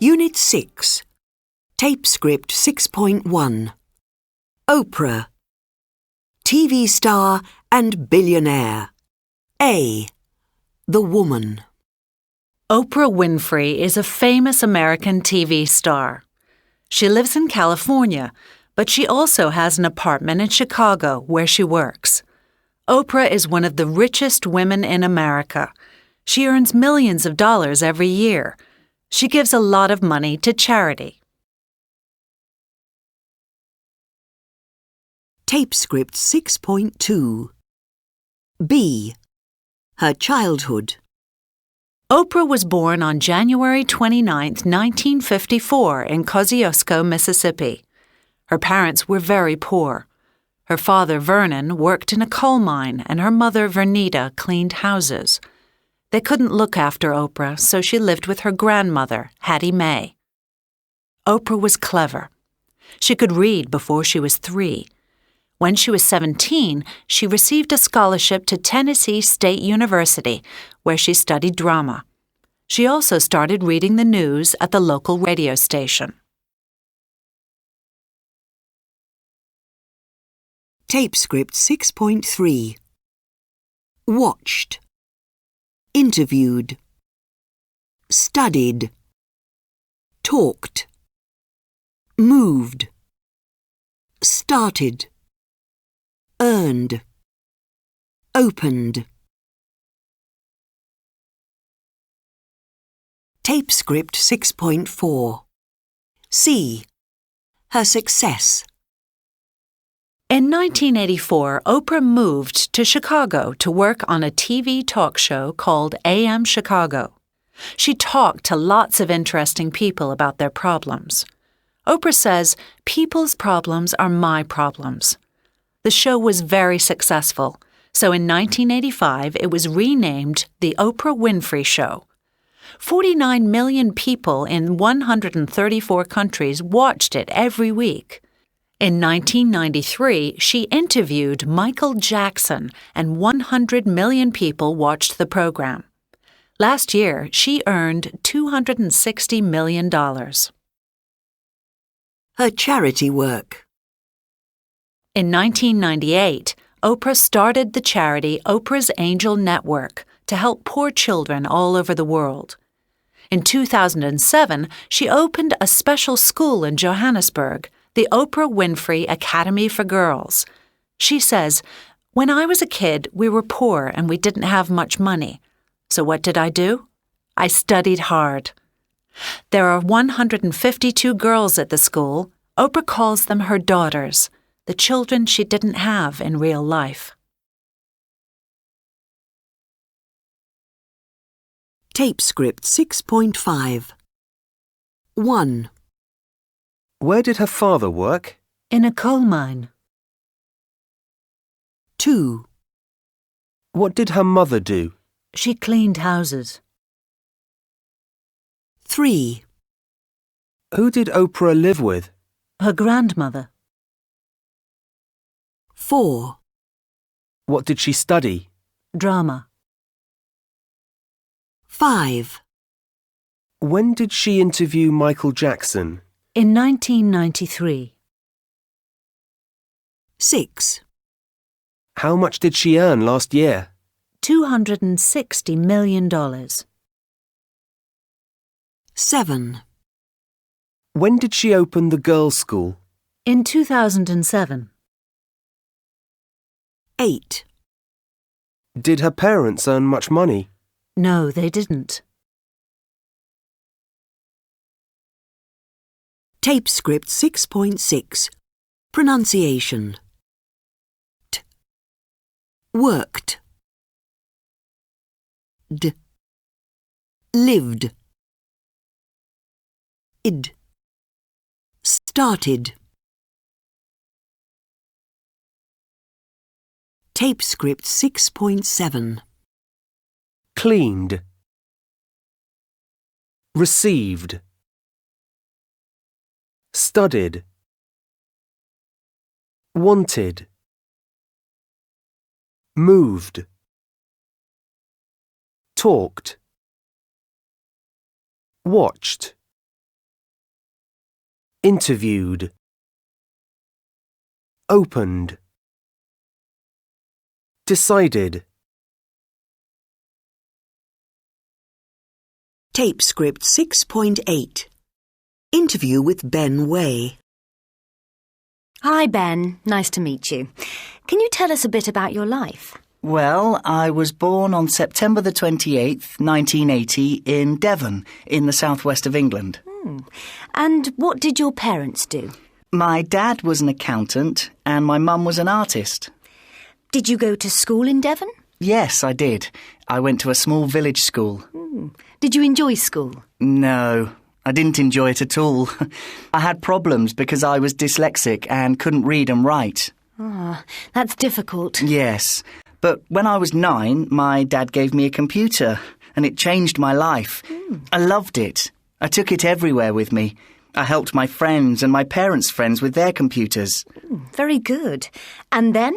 Unit 6, Tape Script 6.1. Oprah, TV star and billionaire. A. The woman. Oprah Winfrey is a famous American TV star. She lives in California, but she also has an apartment in Chicago where she works. Oprah is one of the richest women in America. She earns millions of dollars every year. She gives a lot of money to charity. Tape Script 6.2. B. Her childhood. Oprah was born on January 29, 1954 in Kosciuszko, Mississippi. Her parents were very poor. Her father, Vernon, worked in a coal mine and her mother, Vernita, cleaned houses. They couldn't look after Oprah, so she lived with her grandmother, Hattie Mae. Oprah was clever. She could read before she was 3. When she was 17, she received a scholarship to Tennessee State University, where she studied drama. She also started reading the news at the local radio station. Tape Script 6.3. Watched. Interviewed. Studied. Talked. Moved. Started. Earned. Opened. Tape Script 6.4. C. Her success. In 1984, Oprah moved to Chicago to work on a TV talk show called AM Chicago. She talked to lots of interesting people about their problems. Oprah says, "People's problems are my problems." The show was very successful, so in 1985 it was renamed The Oprah Winfrey Show. 49 million people in 134 countries watched it every week. In 1993, she interviewed Michael Jackson, and 100 million people watched the program. Last year, she earned $260 million. Her charity work. In 1998, Oprah started the charity Oprah's Angel Network to help poor children all over the world. In 2007, she opened a special school in Johannesburg, the Oprah Winfrey Academy for Girls. She says, "When I was a kid, we were poor and we didn't have much money. So what did I do? I studied hard." There are 152 girls at the school. Oprah calls them her daughters, the children she didn't have in real life. Tape Script 6.5. 1. Where did her father work? In a coal mine. 2. What did her mother do? She cleaned houses. 3. Who did Oprah live with? Her grandmother. 4. What did she study? Drama. 5. When did she interview Michael Jackson? In 1993. 6. How much did she earn last year? $260 million. 7. When did she open the girls' school? In 2007. 8. Did her parents earn much money? No, they didn't. Tape Script 6.6. Pronunciation. T. Worked. D. Lived. Id. Started. Tape Script 6.7. Cleaned. Received. Studied. Wanted. Moved. Talked. Watched. interviewed, opened, decided. Tape script 6.8. Interview with Ben Way. Hi, Ben. Nice to meet you. Can you tell us a bit about your life? Well, I was born on September the 28th, 1980, in Devon, in the southwest of England. And what did your parents do? My dad was an accountant and my mum was an artist. Did you go to school in Devon? Yes, I did. I went to a small village school. Did you enjoy school? No, I didn't enjoy it at all. I had problems because I was dyslexic and couldn't read and write. That's difficult. Yes, but when I was 9, my dad gave me a computer and it changed my life. I loved it. I took it everywhere with me. I helped my friends and my parents' friends with their computers. Very good. And then?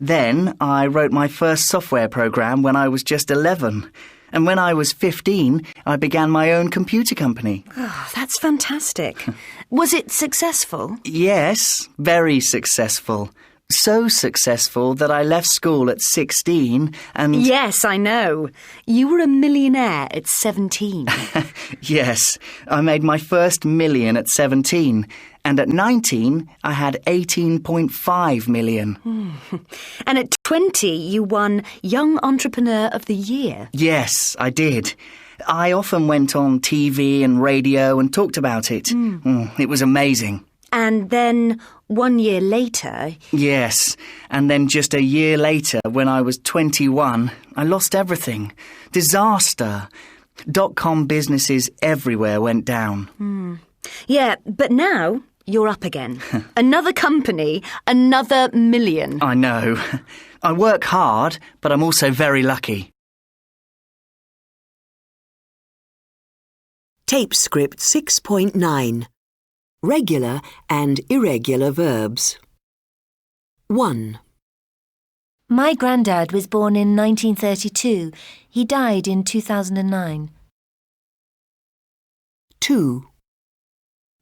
Then I wrote my first software program when I was just 11. And when I was 15, I began my own computer company. Oh, that's fantastic. Was it successful? Yes, very successful. So successful that I left school at 16 and... Yes, I know. You were a millionaire at 17. Yes, I made my first million at 17. And at 19, I had 18.5 million. And at 20, you won Young Entrepreneur of the Year. Yes, I did. I often went on TV and radio and talked about it. It was amazing. And then 1 year later... Yes, and then just a year later, when I was 21, I lost everything. Disaster. .com businesses everywhere went down. Yeah, but now you're up again. Another company, another million. I know. I work hard, but I'm also very lucky. Tape script 6.9. Regular and irregular verbs. 1. My granddad was born in 1932. He died in 2009. 2.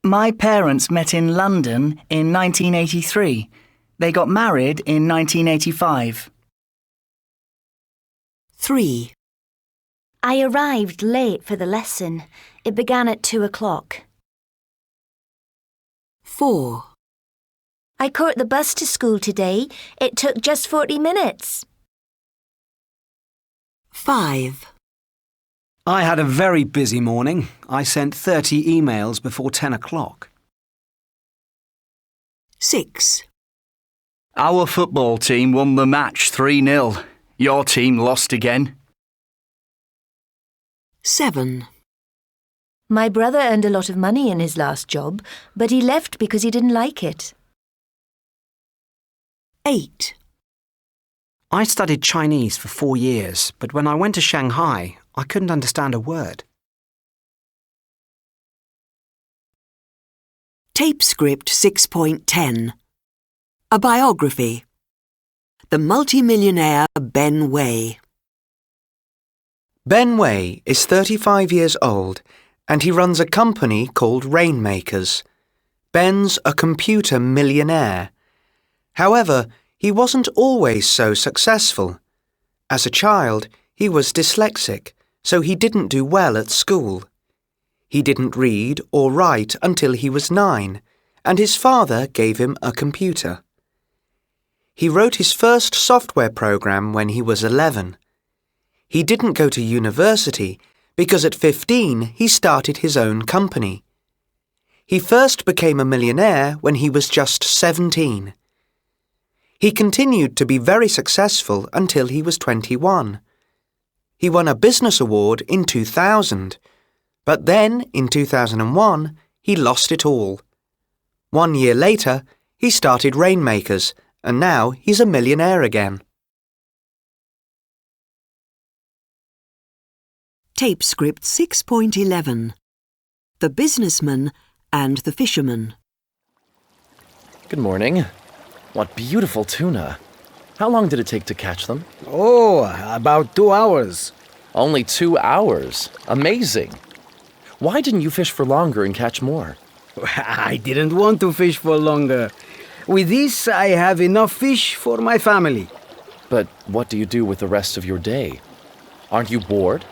My parents met in London in 1983. They got married in 1985. 3. I arrived late for the lesson. It began at 2 o'clock. 4. I caught the bus to school today. It took just 40 minutes. 5. I had a very busy morning. I sent 30 emails before 10 o'clock. 6. Our football team won the match 3-0. Your team lost again. 7. My brother earned a lot of money in his last job, but he left because he didn't like it. 8. I studied Chinese for 4 years, but when I went to Shanghai, I couldn't understand a word. Tape script 6.10. A biography. The multimillionaire Ben Way. Ben Way is 35 years old and he runs a company called Rainmakers. Ben's a computer millionaire. However, he wasn't always so successful. As a child, he was dyslexic, so he didn't do well at school. He didn't read or write until he was 9, and his father gave him a computer. He wrote his first software program when he was 11. He didn't go to university because at 15 he started his own company. He first became a millionaire when he was just 17. He continued to be very successful until he was 21. He won a business award in 2000, but then in 2001 he lost it all. 1 year later, he started Rainmakers, and now he's a millionaire again. Tape script 6.11. The businessman and the fisherman. Good morning. What beautiful tuna. How long did it take to catch them? Oh, about 2 hours. Only 2 hours. Amazing. Why didn't you fish for longer and catch more? I didn't want to fish for longer. With this, I have enough fish for my family. But what do you do with the rest of your day? Aren't you bored?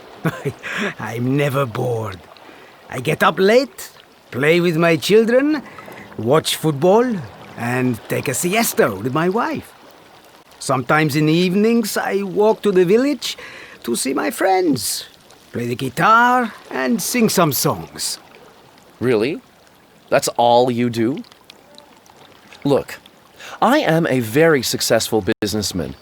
I'm never bored. I get up late, play with my children, watch football, and take a siesta with my wife. Sometimes in the evenings, I walk to the village to see my friends, play the guitar, and sing some songs. Really? That's all you do? Look, I am a very successful businessman.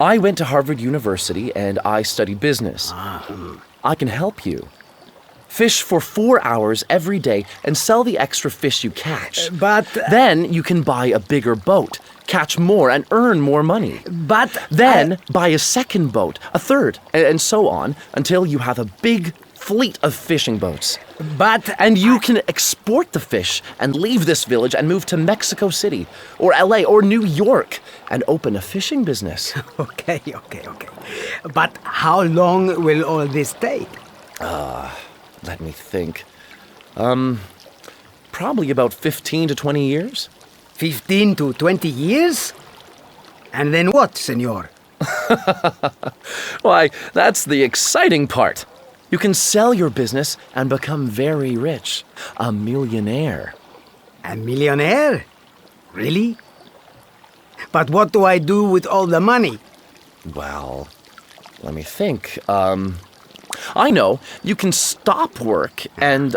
I went to Harvard University and I studied business. I can help you. Fish for 4 hours every day and sell the extra fish you catch. Then you can buy a bigger boat, catch more and earn more money. Then buy a second boat, a third, and so on until you have a big fleet of fishing boats. And you can export the fish and leave this village and move to Mexico City or LA or New York and open a fishing business. Okay. But how long will all this take? Let me think. Probably about 15 to 20 years. 15 to 20 years? And then what, senor? Why, that's the exciting part. You can sell your business and become very rich. A millionaire. A millionaire? Really? But what do I do with all the money? Well, let me think. I know. You can stop work and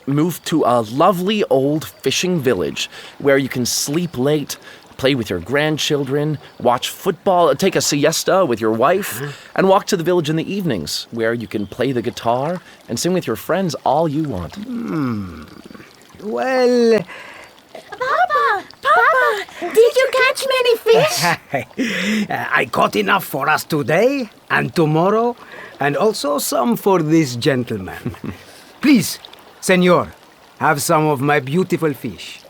move to a lovely old fishing village where you can sleep late, play with your grandchildren, watch football, take a siesta with your wife, and walk to the village in the evenings where you can play the guitar and sing with your friends all you want. Well... Papa, did you catch many fish? I caught enough for us today and tomorrow, and also some for this gentleman. Please, senor, have some of my beautiful fish.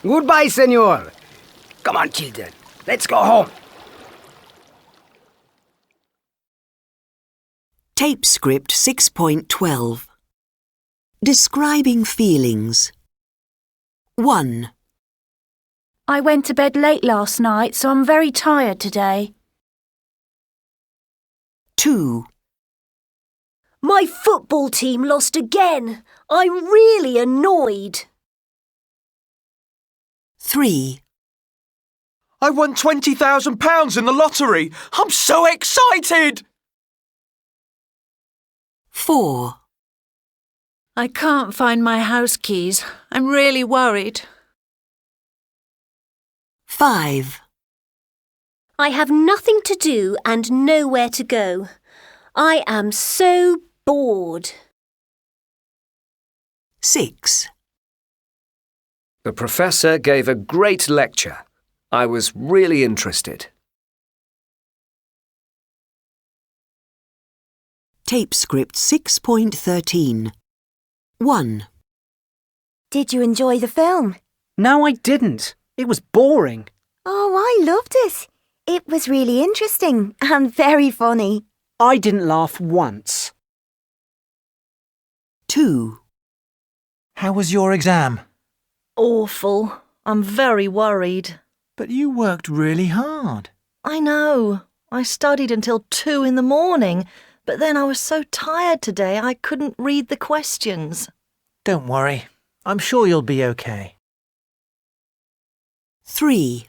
Goodbye, senor. Come on, children. Let's go home. Tape script 6.12. Describing feelings. 1. I went to bed late last night, so I'm very tired today. 2. My football team lost again. I'm really annoyed. 3. I won £20,000 in the lottery. I'm so excited! 4. I can't find my house keys. I'm really worried. 5. I have nothing to do and nowhere to go. I am so bored. 6. The professor gave a great lecture. I was really interested. Tape script 6.13. 1. Did you enjoy the film? No, I didn't. It was boring. Oh, I loved it. It was really interesting and very funny. I didn't laugh once. 2. How was your exam? Awful. I'm very worried. But you worked really hard. I know. I studied until 2 in the morning, but then I was so tired today I couldn't read the questions. Don't worry. I'm sure you'll be okay. 3.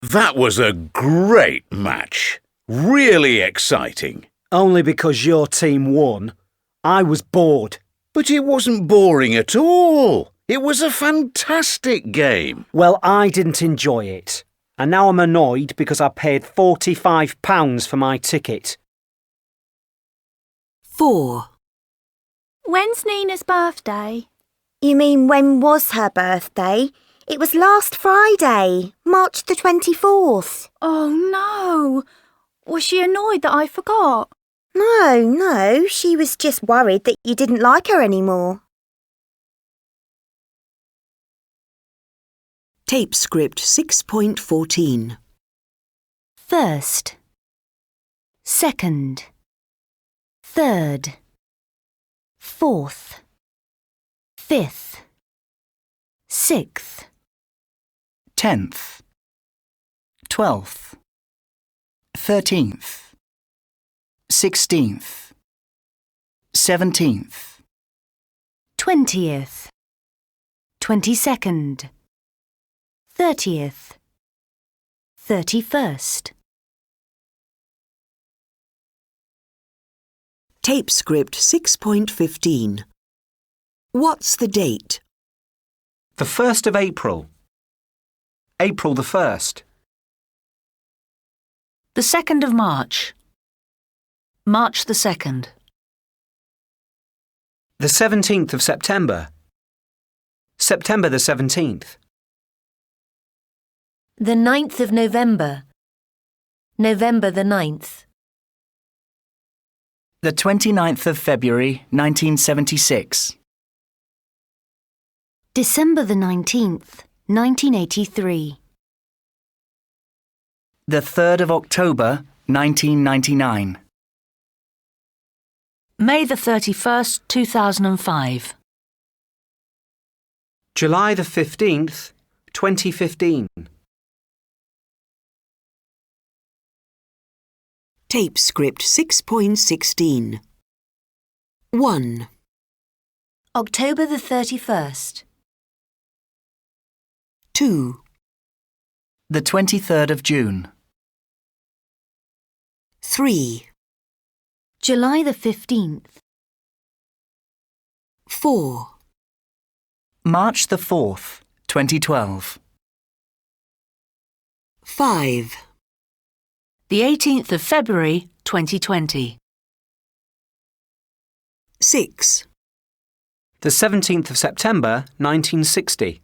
That was a great match. Really exciting. Only because your team won. I was bored. But it wasn't boring at all. It was a fantastic game. Well, I didn't enjoy it. And now I'm annoyed because I paid £45 for my ticket. 4. When's Nina's birthday? You mean when was her birthday? It was last Friday, March the 24th. Oh no! Was she annoyed that I forgot? No, she was just worried that you didn't like her anymore. Tape script 6.14. First, second, third, fourth, fifth, 6th, 10th, 12th, 13th, 16th, 17th, 20th, 22nd, 30th, 31st. Tape script 6.15. What's the date? The 1st of April. April the 1st. The 2nd of March. March the 2nd. The 17th of September. September the 17th. The 9th of November. November the 9th. the 29th of February, 1976. December the 19th, 1983. The 3rd of October, 1999. May the 31st, 2005. July the 15th, 2015. Tape script 6.16. 1. October the 31st. 2. The 23rd of June. 3. July the 15th. 4. March the 4th, 2012. 5. The 18th of February, 2020. 6. The 17th of September, 1960.